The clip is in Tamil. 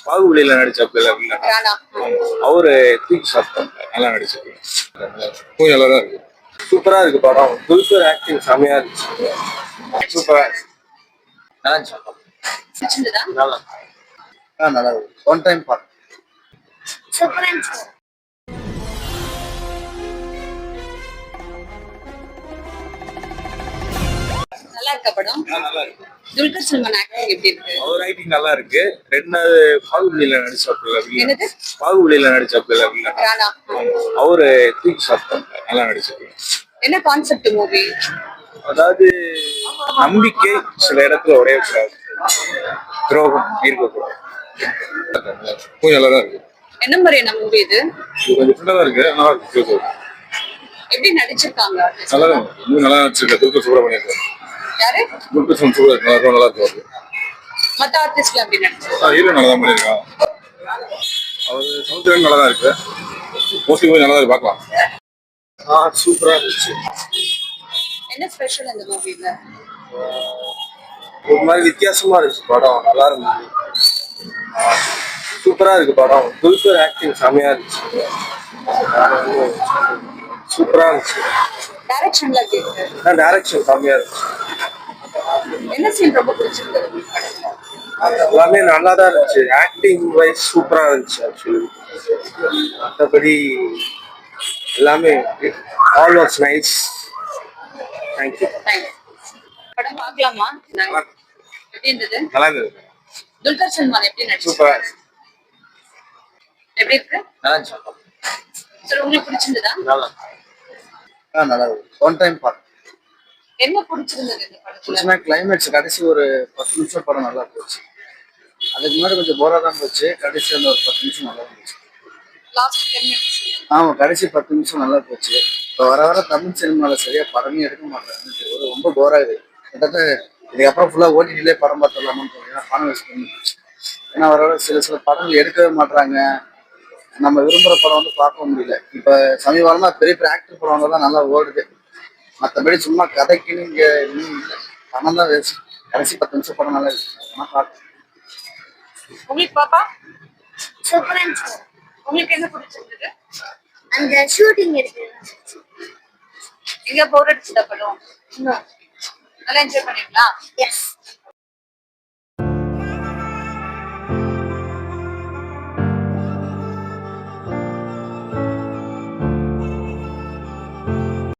பாகுபலியில நடிச்சாப்புல ராணா. அவரு தூக்கி சாப்பிட்டாங்க. நல்லா நடிச்சிருக்கேன். கொஞ்சம் நல்லா தான் இருக்கு. சூப்பரா இருக்கு படம். துல்கர் ஆக்டிங் செமையா இருந்துச்சு. சூப்பரா இருக்கு. நல்லா இருந்துச்சு. பிடிச்சிருந்ததா? நல்லா நல்லா இருக்கு. ஒன் டைம் பார்க்க சூப்பரா இருந்துச்சு. நல்லா இருக்கா படம்? நல்லா இருக்கு. துல்கர் சல்மான் ஆக்டிங் எப்படி இருக்கு? அவர் ஆக்டிங் நல்லா இருக்கு. ரெண்டாவது பாகுபலியில நடிச்சாப்புல என்னது? பாகுபலியில நடிச்சாப்புல ராணா. அவரு தூக்கி சாப்பிட்டாங்க. நல்லா நடிச்சிருக்கேன். என்ன கான்செப்ட் மூவி? அதாவது நம்பிக்கை சில இடத்துல உடையக்கூடாது, துரோகம் இருக்கக்கூடாது. கொஞ்சம் நல்லா தான் இருக்கு. என்ன மாதிரியான மூவி இது? இது கொஞ்சம் ஃபுல்லா இருக்கு. நல்லா இருக்கு. எப்படி நடிச்சிருக்காங்க? நல்லா இன்னும் நல்லா நடிச்சிருக்கேன். துல்கர் சுப்ரமணியன் யாரு? துல்கர் சூப்பர் நல்லா இருக்கு. மத்த ஆர்டிஸ்ட்ல எப்படி நடிச்சிருக்காங்க? ஹீரோ நல்லா தான் பண்ணிருக்கான். அவர் சவுண்ட் நல்லா தான் இருக்கு. மோஸ்ட்லி கொஞ்சம் நல்லா இருக்கு. பார்க்கலாம். சூப்பரா இருந்துச்சு. என்ன ஸ்பெஷல் இந்த மூவில? ஒரு மாதிரி வித்தியாசமா இருந்துச்சு படம். நல்லா இருந்துச்சு. சூப்பரா இருக்கு படம். துல்கர் ஆக்டிங் செமையா இருந்துச்சு. சூப்பரா இருந்துச்சு. டைரக்ஷன்ல எப்படி இருக்கு? டைரக்ஷன் செமையா இருந்துச்சு. என்ன சீன் ரொம்ப பிடிச்சிருக்கு? எல்லாமே நல்லா தான் இருந்துச்சு. ஆக்டிங் வைஸ் சூப்பரா இருந்துச்சு. ஆக்சுவலி மற்றபடி எல்லாமே ஆல் வாஸ் நைஸ். தேங்க்யூ. படம் பார்க்கலாமா? எப்படி இருந்தது? நல்லா இருந்தது. துல்கர் சல்மான் எப்படி சூப்பரா நடிச்சிருக்காரு? எப்படி இருக்கு? நல்லா இருந்துச்சு. சரி, உங்களுக்கு பிடிச்சிருந்ததா? நல்லா இருக்கு. ஒன் டைம் பார்க்க என்ன பிடிச்சிருந்தது இந்த படத்துல? கிளைமேக்ஸ் கடைசி ஒரு 10 நிமிஷம் படம் நல்லா போச்சு. அதுக்கு முன்னாடி கொஞ்சம் போரா தான் போச்சு. கடைசி அந்த ஒரு 10 நிமிஷம் நல்லா போச்சு. Last 10 minutes. ஆமா, கடைசி 10 நிமிஷம் நல்லா போச்சு. இப்போ வர வர தமிழ் சினிமால சரியா படமே எடுக்க மாட்டாங்க. ரொம்ப போரா இருக்கு. கிட்டத்தட்ட இதுக்கப்புறம் ஃபுல்லா ஓடிடிலே படம் பார்த்துடலாமான்னு தோணுது. பணம் வேஸ்ட் பண்ணி. ஏன்னா வர வர சில படங்கள் எடுக்கவே மாட்டாங்க. நம்ம விரும்புகிற படம் வந்து பார்க்க முடியல. இப்போ சமீபமாக பெரிய பெரிய ஆக்டர் படம் தான் நல்லா ஓடுது. மற்றபடி சும்மா கதைக்கு நீங்க இன்னும் இல்லை. பணம் தான் வேஸ்ட். கடைசி 10 நிமிஷம் படம் நல்லா இருக்கு. உங்களுக்கு பாப்பா? சூப்பரா இருந்துச்சு. உங்களுக்கு என்ன பிடிச்சிருந்தது? அந்த ஷூட்டிங் இருக்கு. எங்க போர் அடிச்சுதா படம்? நல்லா என்ஜாய் பண்ணீங்களா? எஸ்.